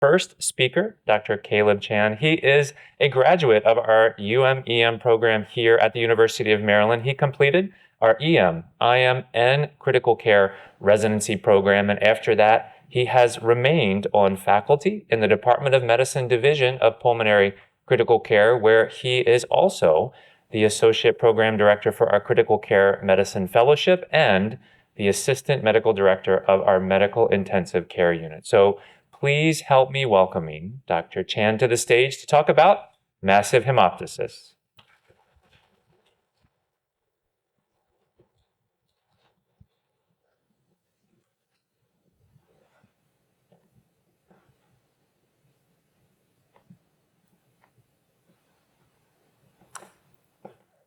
first speaker, Dr. Caleb Chan. He is a graduate of our UM-EM program here at the University of Maryland. He completed our EM, IM, and critical care residency program, and after that, he has remained on faculty in the Department of Medicine Division of Pulmonary Critical Care, where he is also the Associate Program Director for our Critical Care Medicine Fellowship and the Assistant Medical Director of our Medical Intensive Care Unit. So please help me welcoming Dr. Chan to the stage to talk about massive hemoptysis.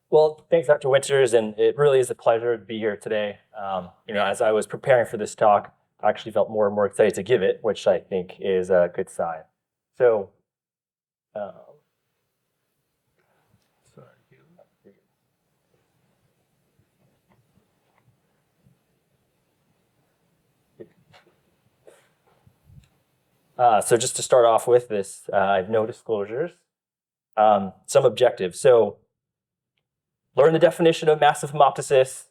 Well, thanks, Dr. Winters, and it really is a pleasure to be here today. As I was preparing for this talk, I actually felt more and more excited to give it, which I think is a good sign. So, so just to start off with this, I have no disclosures, some objectives. So, learn the definition of massive hemoptysis,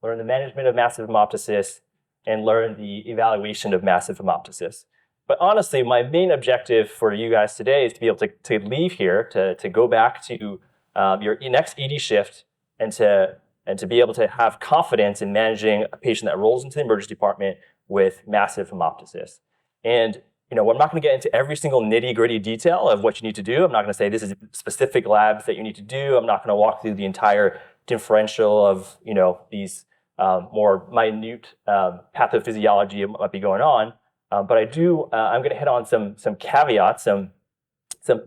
learn the management of massive hemoptysis, and learn the evaluation of massive hemoptysis. But honestly, my main objective for you guys today is to be able to leave here, to go back to your next ED shift, and to be able to have confidence in managing a patient that rolls into the emergency department with massive hemoptysis. And I'm not going to get into every single nitty-gritty detail of what you need to do. I'm not going to say this is specific labs that you need to do. I'm not going to walk through the entire differential of these more minute pathophysiology might be going on. But I'm going to hit on some caveats, some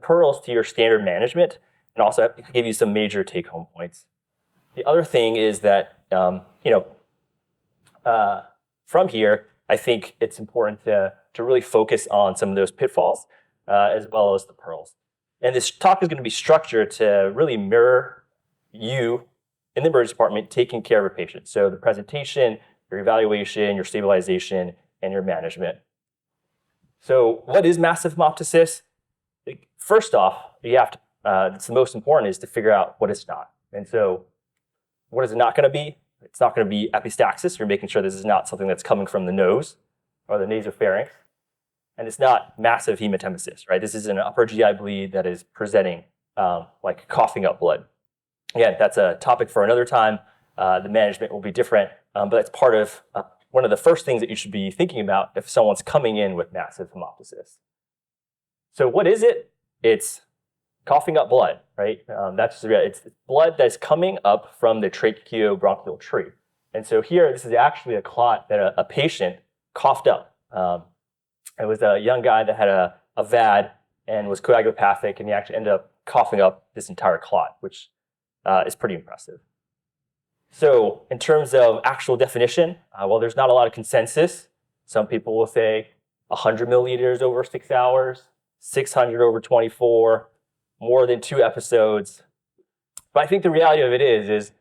pearls to your standard management, and also give you some major take-home points. The other thing is that from here, I think it's important to really focus on some of those pitfalls as well as the pearls. And this talk is going to be structured to really mirror you in the emergency department taking care of a patient. So the presentation, your evaluation, your stabilization, and your management. So what is massive hemoptysis? First off, you have to, it's the most important is to figure out what it's not. And so what is it not going to be? It's not going to be epistaxis. You're making sure this is not something that's coming from the nose or the nasopharynx. And it's not massive hematemesis, right? This is an upper GI bleed that is presenting like coughing up blood. Again, that's a topic for another time. The management will be different, but that's part of one of the first things that you should be thinking about if someone's coming in with massive hemoptysis. So what is it? It's coughing up blood, right? It's blood that's coming up from the tracheobronchial tree. And so here, this is actually a clot that a patient coughed up. It was a young guy that had a VAD and was coagulopathic, and he actually ended up coughing up this entire clot, which is pretty impressive. So in terms of actual definition, well, there's not a lot of consensus. Some people will say 100 milliliters over 6 hours, 600 over 24, more than 2 episodes. But I think the reality of it is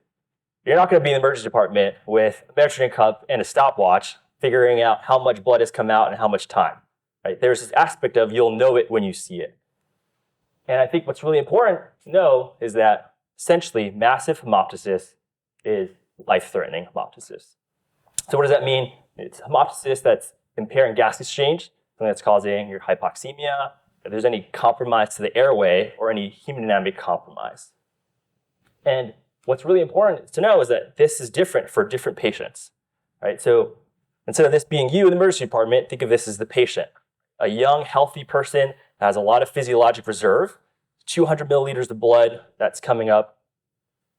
you're not going to be in the emergency department with a measuring cup and a stopwatch figuring out how much blood has come out and how much time. Right? There's this aspect of you'll know it when you see it. And I think what's really important to know is that essentially massive hemoptysis is life-threatening hemoptysis. So what does that mean? It's hemoptysis that's impairing gas exchange, something that's causing your hypoxemia, if there's any compromise to the airway or any hemodynamic compromise. And what's really important to know is that this is different for different patients, right? So instead of this being you in the emergency department, think of this as the patient. A young, healthy person has a lot of physiologic reserve, 200 milliliters of blood that's coming up.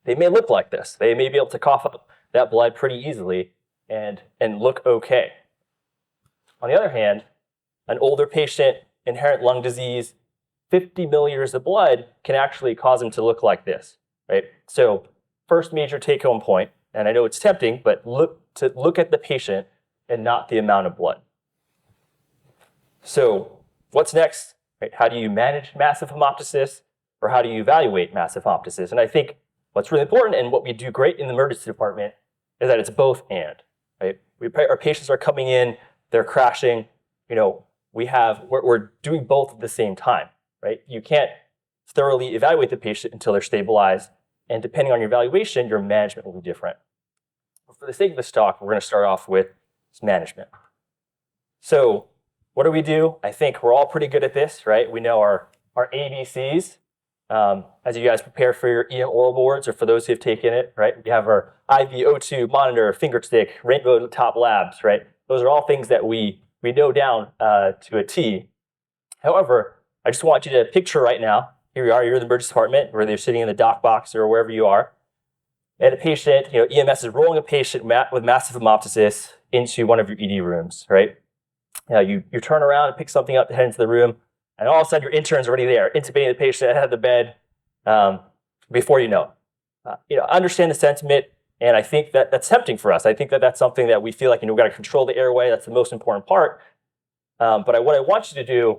They may look like this. They may be able to cough up that blood pretty easily and look okay. On the other hand, an older patient, inherent lung disease, 50 milliliters of blood can actually cause them to look like this, right? So first major take-home point, and I know it's tempting, but look at the patient and not the amount of blood. So what's next? Right? How do you manage massive hemoptysis, or how do you evaluate massive hemoptysis? And I think what's really important and what we do great in the emergency department is that it's both and. Right? Our patients are coming in, they're crashing. we're doing both at the same time, right? You can't thoroughly evaluate the patient until they're stabilized, and depending on your evaluation, your management will be different. But for the sake of this talk, we're going to start off with management. So what do? I think we're all pretty good at this, right? We know our ABCs. As you guys prepare for your EM oral boards, or for those who have taken it, right? We have our IV O2 monitor, finger stick, rainbow top labs, right? Those are all things that we know down to a T. However, I just want you to picture right now, here you are, you're in the emergency department, whether you're sitting in the doc box or wherever you are, and a patient, EMS is rolling a patient with massive hemoptysis into one of your ED rooms, right? You turn around and pick something up to head into the room, and all of a sudden your intern's already there, intubating the patient ahead of the bed before you know it. I understand the sentiment, and I think that that's tempting for us. I think that that's something that we feel like, we've got to control the airway. That's the most important part. But what I want you to do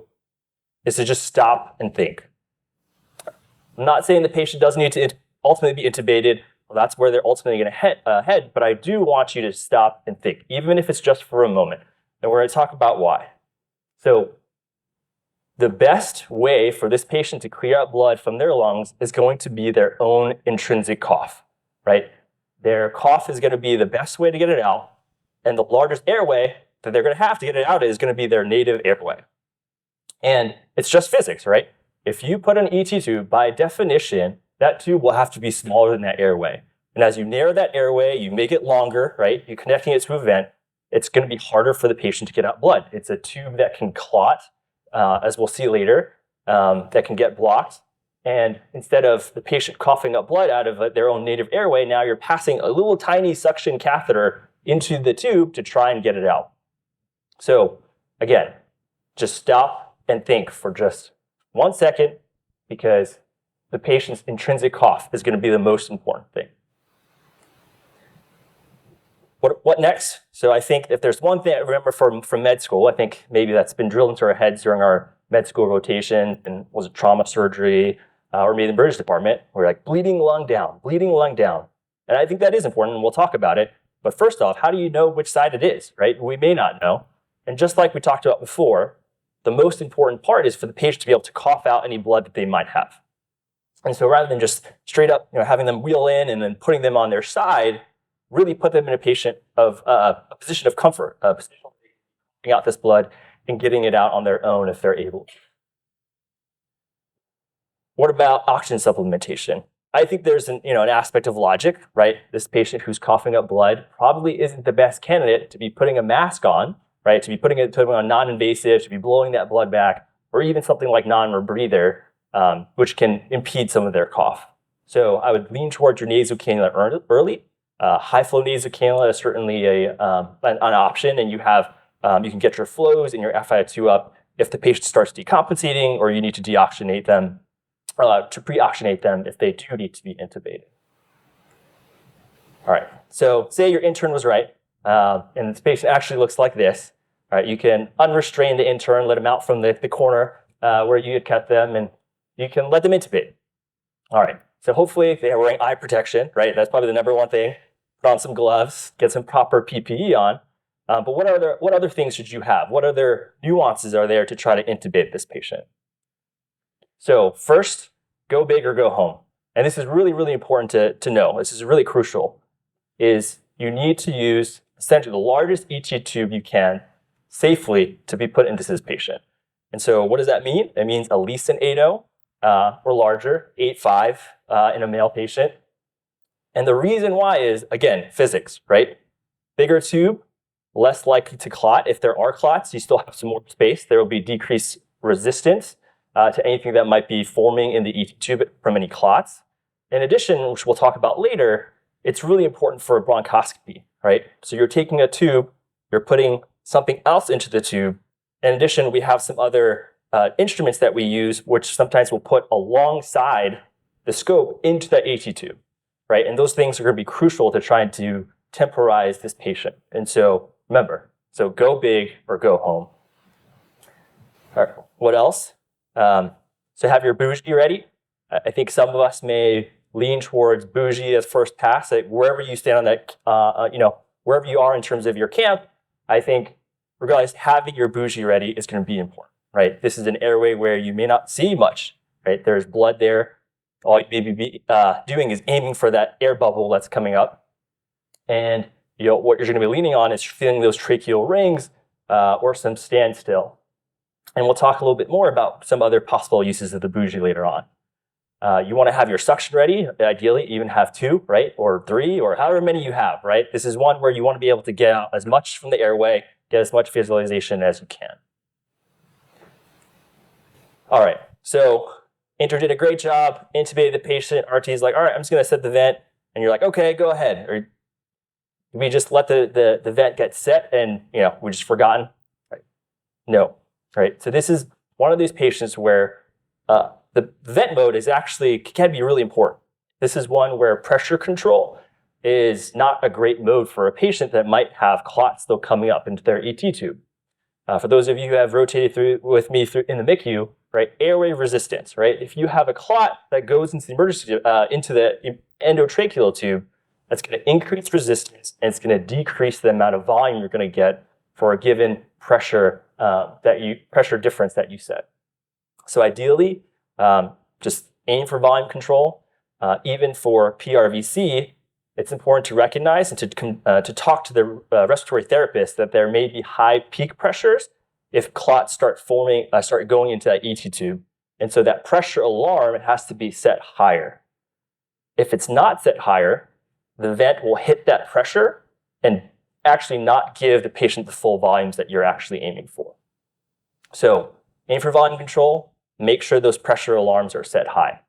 is to just stop and think. I'm not saying the patient doesn't need to ultimately be intubated. Well, that's where they're ultimately going to head. But I do want you to stop and think, even if it's just for a moment. And we're going to talk about why. So the best way for this patient to clear out blood from their lungs is going to be their own intrinsic cough, right? Their cough is going to be the best way to get it out. And the largest airway that they're going to have to get it out is going to be their native airway. And it's just physics, right? If you put an ET tube, by definition, that tube will have to be smaller than that airway. And as you narrow that airway, you make it longer, right? You're connecting it to a vent. It's going to be harder for the patient to get out blood. It's a tube that can clot, as we'll see later, that can get blocked. And instead of the patient coughing up blood out of their own native airway, now you're passing a little tiny suction catheter into the tube to try and get it out. So again, just stop and think for just 1 second, because the patient's intrinsic cough is going to be the most important thing. What next? So I think if there's one thing I remember from med school, I think maybe that's been drilled into our heads during our med school rotation, and was it trauma surgery, or maybe the emergency department, we're like, bleeding lung down. And I think that is important, and we'll talk about it. But first off, how do you know which side it is, right? We may not know. And just like we talked about before, the most important part is for the patient to be able to cough out any blood that they might have. And so rather than just straight up, having them wheel in and then putting them on their side, really put them in a position of comfort, a position of getting out this blood and getting it out on their own if they're able. What about oxygen supplementation? I think there's an aspect of logic, right? This patient who's coughing up blood probably isn't the best candidate to be putting a mask on, right? To be putting it on non-invasive, to be blowing that blood back, or even something like non-rebreather, which can impede some of their cough. So I would lean towards your nasal cannula early. High flow nasal cannula is certainly an option, and you can get your flows and your FiO2 up if the patient starts decompensating, or you need to deoxygenate them, to pre-oxygenate them if they do need to be intubated. All right, so say your intern was right, and this patient actually looks like this. All right, you can unrestrain the intern, let them out from the corner where you had cut them, and you can let them intubate. All right, so hopefully they are wearing eye protection, right? That's probably the number one thing. Put on some gloves, get some proper PPE on. But what other things should you have? What other nuances are there to try to intubate this patient? So first, go big or go home. And this is really, really important to know. This is really crucial, is you need to use essentially the largest ET tube you can safely to be put into this patient. And so what does that mean? It means at least an 8.0 or larger, 8.5 in a male patient. And the reason why is, again, physics, right? Bigger tube, less likely to clot. If there are clots, you still have some more space. There will be decreased resistance to anything that might be forming in the ET tube from any clots. In addition, which we'll talk about later, it's really important for a bronchoscopy, right? So you're taking a tube, you're putting something else into the tube. In addition, we have some other instruments that we use, which sometimes we'll put alongside the scope into that AT tube, right? And those things are going to be crucial to trying to temporize this patient. And so remember, so go big or go home. All right, what else? So have your bougie ready. I think some of us may lean towards bougie as first pass. Like wherever you stand on that, wherever you are in terms of your camp, I think regardless, having your bougie ready is going to be important, right? This is an airway where you may not see much, right? There's blood there. All you may be doing is aiming for that air bubble that's coming up. And what you're going to be leaning on is feeling those tracheal rings or some standstill. And we'll talk a little bit more about some other possible uses of the bougie later on. You want to have your suction ready, ideally even have 2, right? Or 3, or however many you have, right? This is one where you want to be able to get out as much from the airway, get as much visualization as you can. All right, so Inter did a great job, intubated the patient. RT is like, all right, I'm just going to set the vent. And you're like, okay, go ahead. Or we just let the vent get set and we just forgotten? Right? No, right? So this is one of these patients where the vent mode can be really important. This is one where pressure control is not a great mode for a patient that might have clots still coming up into their ET tube. For those of you who have rotated with me in the MICU, right, airway resistance, right? If you have a clot that goes into the emergency into the endotracheal tube, that's going to increase resistance and it's going to decrease the amount of volume you're going to get for a given pressure difference that you set. So ideally, just aim for volume control. Even for PRVC, it's important to recognize and to talk to the respiratory therapist that there may be high peak pressures if clots start going into that ET tube. And so that pressure alarm has to be set higher. If it's not set higher, the vent will hit that pressure and actually not give the patient the full volumes that you're actually aiming for. So aim for volume control, make sure those pressure alarms are set high.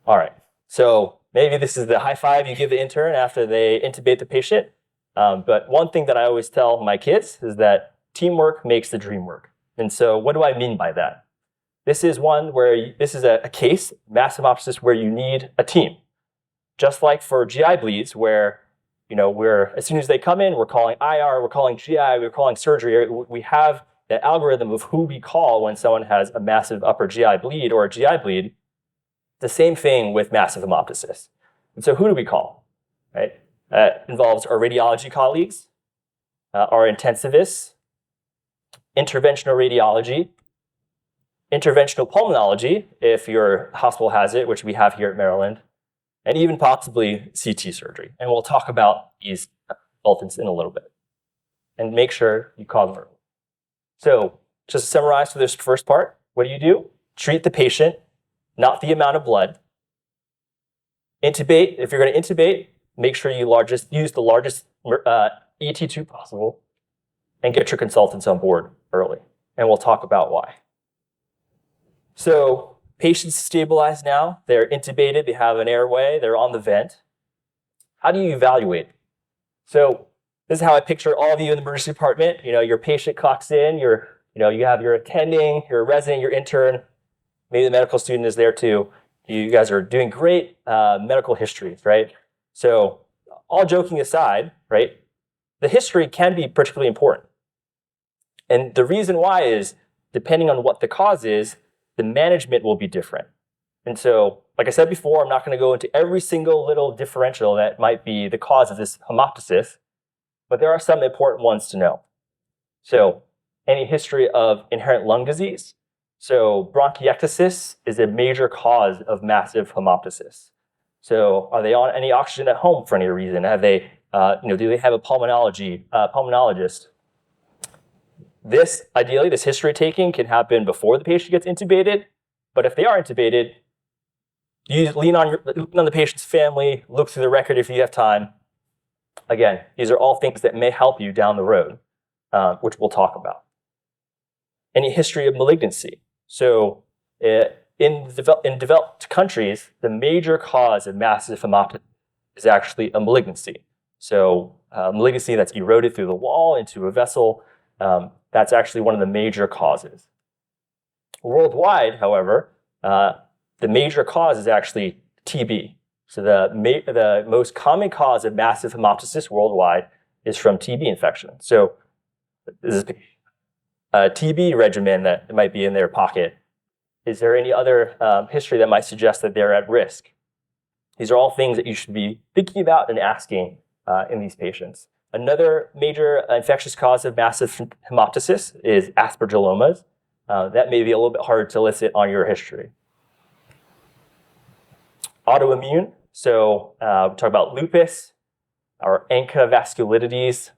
All right, so maybe this is the high five you give the intern after they intubate the patient. But one thing that I always tell my kids is that teamwork makes the dream work. And so what do I mean by that? This is a case, mass hemoptysis, where you need a team. Just like for GI bleeds, where as soon as they come in, we're calling IR, we're calling GI, we're calling surgery. We have the algorithm of who we call when someone has a massive upper GI bleed or a GI bleed. The same thing with massive hemoptysis. And so who do we call? Right? That involves our radiology colleagues, our intensivists, interventional radiology, interventional pulmonology, if your hospital has it, which we have here at Maryland, and even possibly CT surgery. And we'll talk about these consultants in a little bit. And make sure you call them early. So just to summarize for this first part, what do? Treat the patient, not the amount of blood. Intubate, if you're going to intubate, make sure you use the largest ET tube possible and get your consultants on board early. And we'll talk about why. So patients stabilized now, they're intubated, they have an airway, they're on the vent. How do you evaluate? So this is how I picture all of you in the emergency department. Your patient clocks in, you have your attending, your resident, your intern, maybe the medical student is there too. You guys are doing great medical histories, right? So all joking aside, right, the history can be particularly important. And the reason why is, depending on what the cause is, the management will be different. And so, like I said before, I'm not going to go into every single little differential that might be the cause of this hemoptysis, but there are some important ones to know. So, any history of inherent lung disease. So, bronchiectasis is a major cause of massive hemoptysis. So, are they on any oxygen at home for any reason? Have they, do they have a pulmonologist? Ideally, this history taking can happen before the patient gets intubated, but if they are intubated, you lean on the patient's family, look through the record if you have time. Again, these are all things that may help you down the road, which we'll talk about. Any history of malignancy. So in developed countries, the major cause of massive hemoptysis is actually a malignancy. So malignancy that's eroded through the wall into a vessel, that's actually one of the major causes. Worldwide, however, the major cause is actually TB. So the most common cause of massive hemoptysis worldwide is from TB infection. So this is a TB regimen that might be in their pocket. Is there any other history that might suggest that they're at risk? These are all things that you should be thinking about and asking in these patients. Another major infectious cause of massive hemoptysis is aspergillomas. That may be a little bit harder to elicit on your history. Autoimmune, so we talk about lupus, or ANCA vasculitides.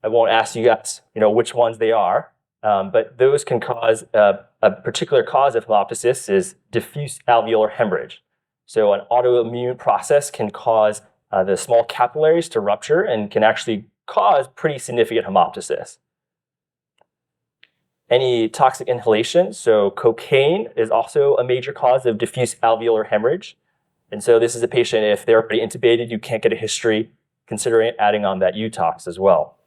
I won't ask you guys, which ones they are, but those can cause a particular cause of hemoptysis is diffuse alveolar hemorrhage. So an autoimmune process can cause the small capillaries to rupture and can actually cause pretty significant hemoptysis. Any toxic inhalation, so cocaine is also a major cause of diffuse alveolar hemorrhage. And so this is a patient, if they're already intubated, you can't get a history, considering adding on that UTOX as well.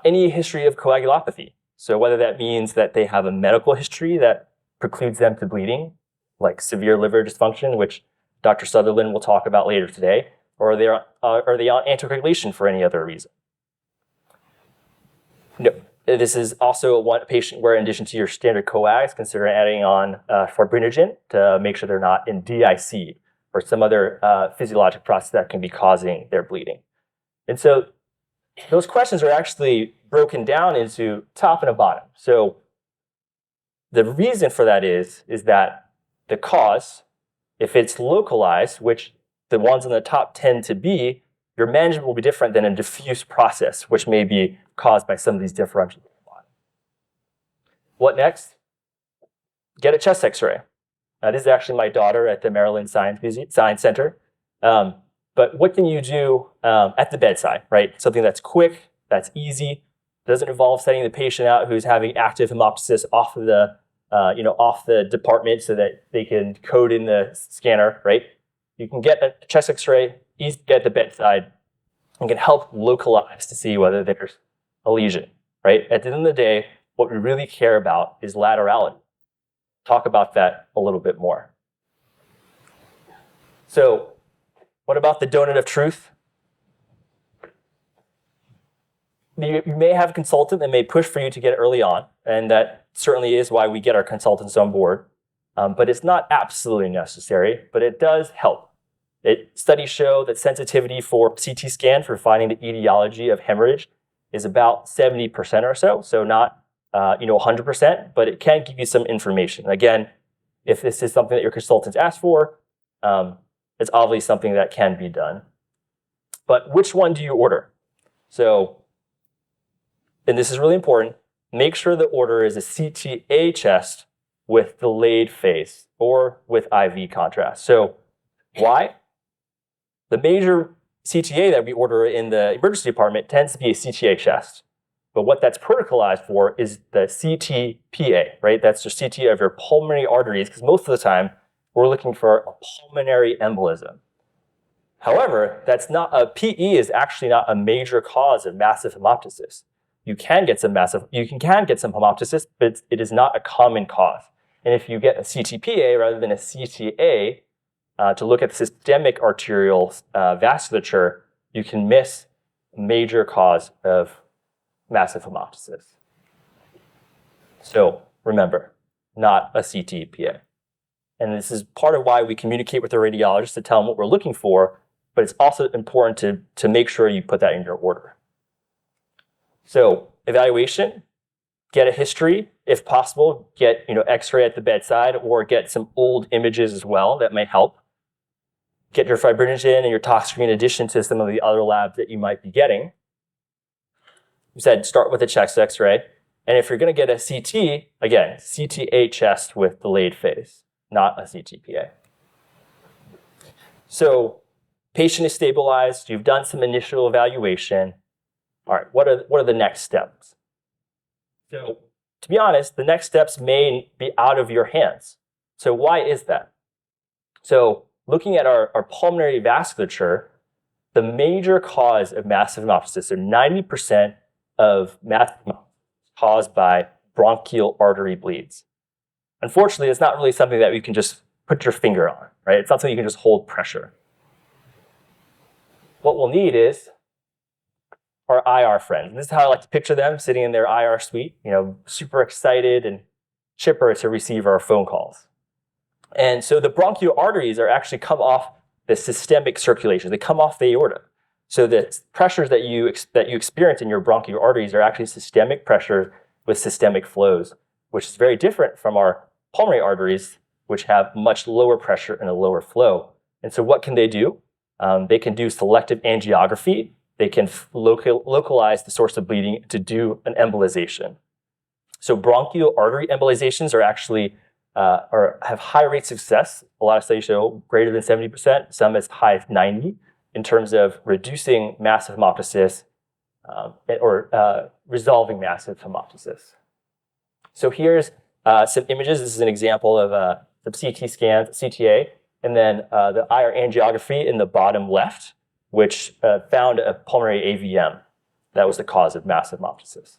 Any history of coagulopathy, so whether that means that they have a medical history that precludes them to bleeding, like severe liver dysfunction, which Dr. Sutherland will talk about later today, or are they on anticoagulation for any other reason? No. This is also one patient where, in addition to your standard coags, consider adding on fibrinogen to make sure they're not in DIC or some other physiologic process that can be causing their bleeding. And so those questions are actually broken down into top and a bottom. So the reason for that is that the cause, if it's localized, which the ones on the top tend to be, your management will be different than a diffuse process, which may be caused by some of these differentials. What next? Get a chest x-ray. This is actually my daughter at the Maryland Science Center. But what can you do at the bedside, right? Something that's quick, that's easy, doesn't involve sending the patient out who's having active hemoptysis off of the department so that they can code in the scanner, right? You can get a chest x-ray, easy to get at the bedside, and can help localize to see whether there's a lesion, right? At the end of the day, what we really care about is laterality. Talk about that a little bit more. So, what about the donut of truth? You may have a consultant that may push for you to get it early on, and that certainly is why we get our consultants on board. But it's not absolutely necessary, but it does help. Studies show that sensitivity for CT scan for finding the etiology of hemorrhage is about 70% or so, so not 100%, but it can give you some information. Again, if this is something that your consultants ask for, it's obviously something that can be done. But which one do you order? So, and this is really important, make sure the order is a CTA chest with delayed phase or with IV contrast. So, why? The major CTA that we order in the emergency department tends to be a CTA chest. But what that's protocolized for is the CTPA, right? That's the CTA of your pulmonary arteries, because most of the time we're looking for a pulmonary embolism. However, PE is actually not a major cause of massive hemoptysis. You can get some hemoptysis, but it is not a common cause. And if you get a CTPA rather than a CTA to look at the systemic arterial vasculature, you can miss a major cause of massive hemoptysis. So remember, not a CTPA. And this is part of why we communicate with the radiologist to tell them what we're looking for, but it's also important to make sure you put that in your order. So evaluation, get a history, if possible, get x-ray at the bedside or get some old images as well that may help. Get your fibrinogen and your tox screen in addition to some of the other labs that you might be getting. We said start with a chest x-ray. And if you're going to get a CT, again, CTA chest with delayed phase, not a CTPA. So patient is stabilized. You've done some initial evaluation. All right, what are the next steps? So to be honest, the next steps may be out of your hands. So why is that? So looking at our pulmonary vasculature, the major cause of massive hemoptysis, so 90% of massive hemoptysis caused by bronchial artery bleeds. Unfortunately, it's not really something that you can just put your finger on, right? It's not something you can just hold pressure. What we'll need is our IR friends. And this is how I like to picture them, sitting in their IR suite, super excited and chipper to receive our phone calls. And so the bronchial arteries are actually come off the systemic circulation. They come off the aorta. So the pressures that you experience in your bronchial arteries are actually systemic pressure with systemic flows, which is very different from our pulmonary arteries, which have much lower pressure and a lower flow. And so what can they do? They can do selective angiography. They can localize the source of bleeding to do an embolization. So bronchial artery embolizations are actually or have high rates of success. A lot of studies show greater than 70%, some as high as 90%, in terms of reducing massive hemoptysis or resolving massive hemoptysis. So here's some images. This is an example of the CT scans, CTA, and then the IR angiography in the bottom left, which found a pulmonary AVM. That was the cause of massive hemoptysis.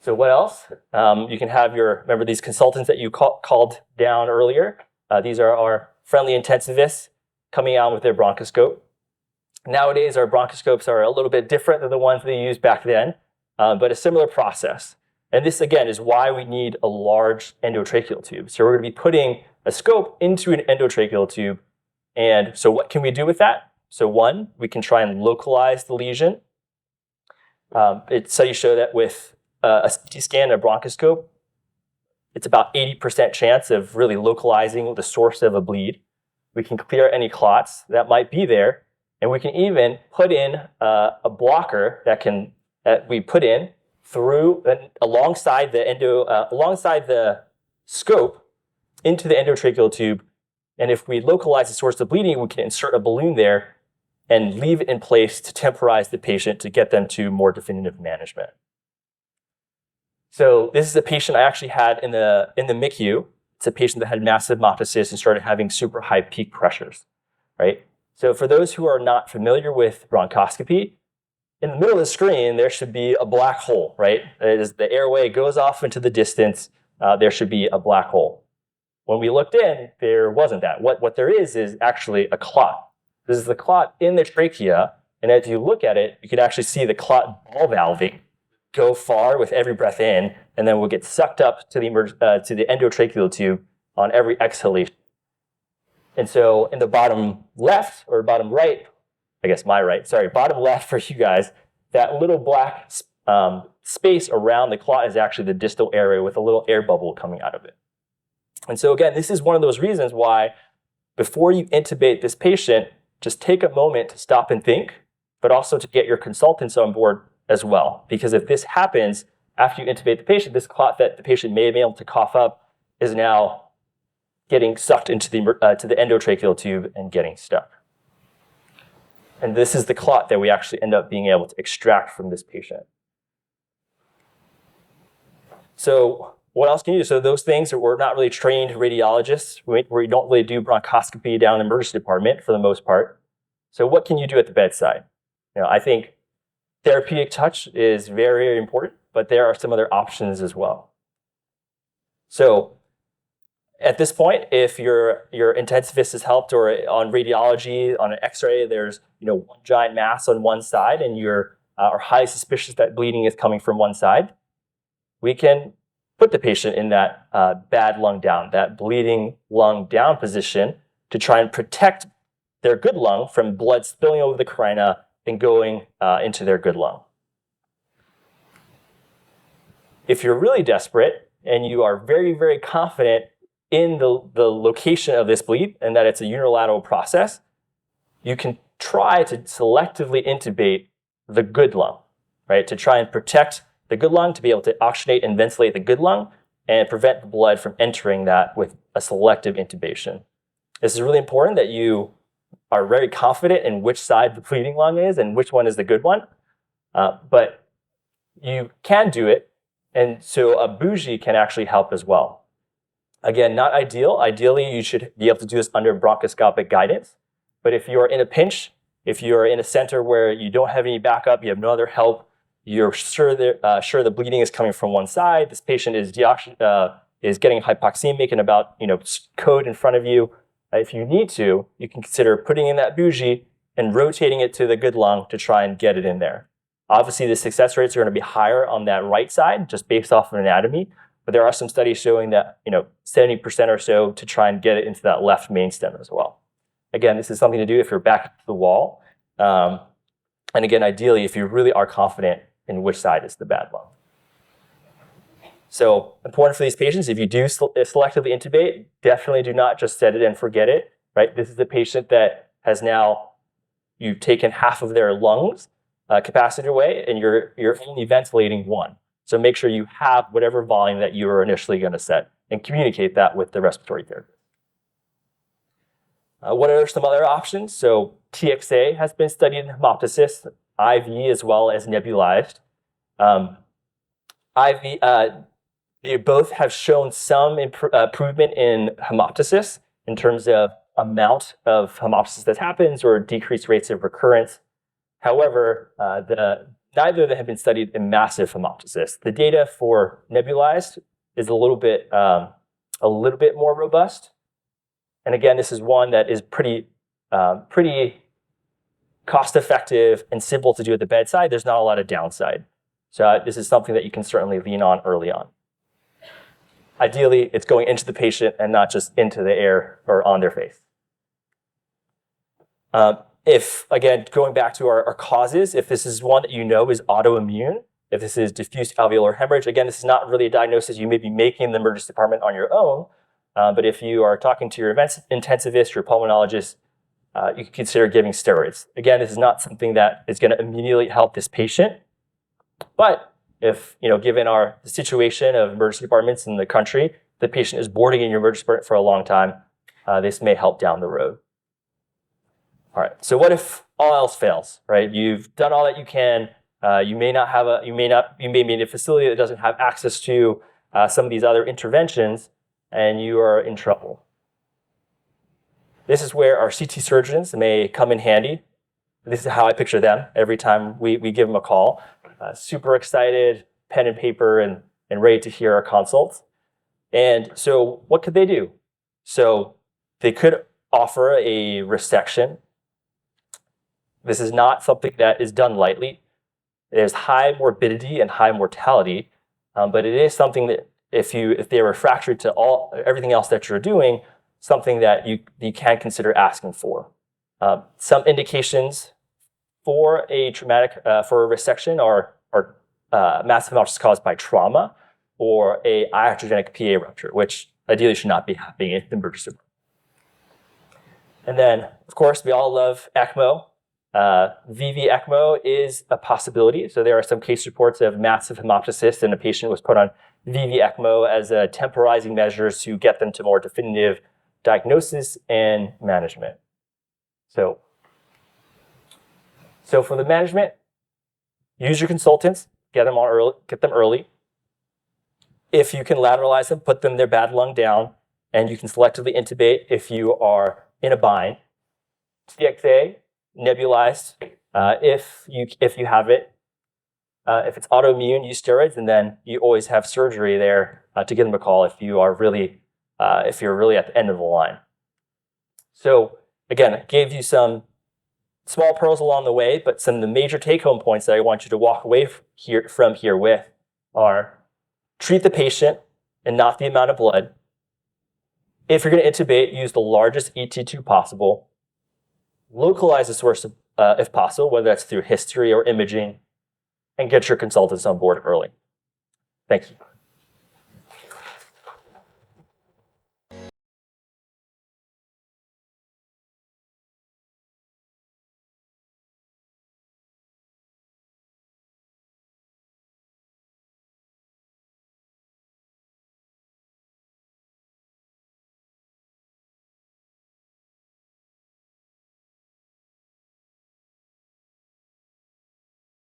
So what else? You can have remember these consultants that you called down earlier? These are our friendly intensivists coming out with their bronchoscope. Nowadays, our bronchoscopes are a little bit different than the ones they used back then, but a similar process. And this, again, is why we need a large endotracheal tube. So we're going to be putting a scope into an endotracheal tube. And so what can we do with that? So one, we can try and localize the lesion. Studies show that with a CT scan and a bronchoscope, it's about 80% chance of really localizing the source of a bleed. We can clear any clots that might be there, and we can even put in a blocker that we put in through alongside the scope into the endotracheal tube. And if we localize the source of bleeding, we can insert a balloon there and leave it in place to temporize the patient to get them to more definitive management. So this is a patient I actually had in the MICU. It's a patient that had massive hemoptysis and started having super high peak pressures, right? So for those who are not familiar with bronchoscopy, in the middle of the screen, there should be a black hole, right? As the airway goes off into the distance, there should be a black hole. When we looked in, there wasn't that. What there is actually a clot. This is the clot in the trachea, and as you look at it, you can actually see the clot ball valving go far with every breath in, and then we'll get sucked up to the endotracheal tube on every exhalation. And so in the bottom left, or bottom right, I guess my right, sorry, bottom left for you guys, that little black space around the clot is actually the distal airway with a little air bubble coming out of it. And so again, this is one of those reasons why before you intubate this patient, just take a moment to stop and think, but also to get your consultants on board as well. Because if this happens after you intubate the patient, this clot that the patient may have been able to cough up is now getting sucked into to the endotracheal tube and getting stuck. And this is the clot that we actually end up being able to extract from this patient. So what else can you do? So those things that we're not really trained radiologists, we don't really do bronchoscopy down in the emergency department for the most part. So what can you do at the bedside? I think therapeutic touch is very, very important, but there are some other options as well. So at this point, if your intensivist has helped, or on radiology, on an X-ray, there's one giant mass on one side, and you're are highly suspicious that bleeding is coming from one side, we can put the patient in that bad lung down, that bleeding lung down position, to try and protect their good lung from blood spilling over the carina and going into their good lung. If you're really desperate and you are very, very confident in the location of this bleed and that it's a unilateral process, you can try to selectively intubate the good lung, right? To try and protect the good lung, to be able to oxygenate and ventilate the good lung and prevent the blood from entering that with a selective intubation. This is really important that you are very confident in which side the bleeding lung is and which one is the good one. But you can do it, and so a bougie can actually help as well. Again, not ideal. Ideally, you should be able to do this under bronchoscopic guidance. But if you are in a pinch, if you're in a center where you don't have any backup, you have no other help, you're sure the bleeding is coming from one side, this patient is getting hypoxemic and about code in front of you. If you need to, you can consider putting in that bougie and rotating it to the good lung to try and get it in there. Obviously, the success rates are going to be higher on that right side, just based off of anatomy. But there are some studies showing that 70% or so to try and get it into that left main stem as well. Again, this is something to do if you're back to the wall. And again, ideally, if you really are confident in which side is the bad lung. So important for these patients, if you do selectively intubate, definitely do not just set it and forget it, right? This is a patient that has now, you've taken half of their lungs capacity away, and you're only ventilating one. So make sure you have whatever volume that you were initially going to set and communicate that with the respiratory therapist. What are some other options? So TXA has been studied in hemoptysis, IV as well as nebulized. They both have shown some improvement in hemoptysis in terms of amount of hemoptysis that happens or decreased rates of recurrence. However, neither of them have been studied in massive hemoptysis. The data for nebulized is a little bit more robust. And again, this is one that is pretty cost-effective and simple to do at the bedside. There's not a lot of downside. So this is something that you can certainly lean on early on. Ideally, it's going into the patient and not just into the air or on their face. If, again, going back to our causes, if this is one that you know is autoimmune, if this is diffuse alveolar hemorrhage, again, this is not really a diagnosis you may be making in the emergency department on your own, but if you are talking to your intensivist, your pulmonologist, you can consider giving steroids. Again, this is not something that is going to immediately help this patient, but if, given the situation of emergency departments in the country, the patient is boarding in your emergency department for a long time, this may help down the road. All right, so what if all else fails, right? You've done all that you can. You may be in a facility that doesn't have access to some of these other interventions, and you are in trouble. This is where our CT surgeons may come in handy. This is how I picture them every time we give them a call. Super excited, pen and paper, and ready to hear our consults. And so what could they do? So they could offer a resection. This is not something that is done lightly. There's high morbidity and high mortality, but it is something that if they're refractory to everything else that you're doing, something that you can consider asking for. Some indications for a resection are massive hemoptysis caused by trauma or a iatrogenic PA rupture, which ideally should not be happening in the emergency room. And then, of course, we all love ECMO. VV ECMO is a possibility. So there are some case reports of massive hemoptysis, and a patient was put on VV ECMO as a temporizing measure to get them to more definitive diagnosis and management. So for the management, use your consultants, get them early. If you can lateralize them, put them their bad lung down, and you can selectively intubate if you are in a bind. TXA, nebulized, if you have it. If it's autoimmune, use steroids, and then you always have surgery there to give them a call if you're really at the end of the line. So again, I gave you some small pearls along the way, but some of the major take-home points that I want you to walk away from here with are: treat the patient and not the amount of blood. If you're going to intubate, use the largest ET tube possible. Localize the source if possible, whether that's through history or imaging, and get your consultants on board early. Thank you.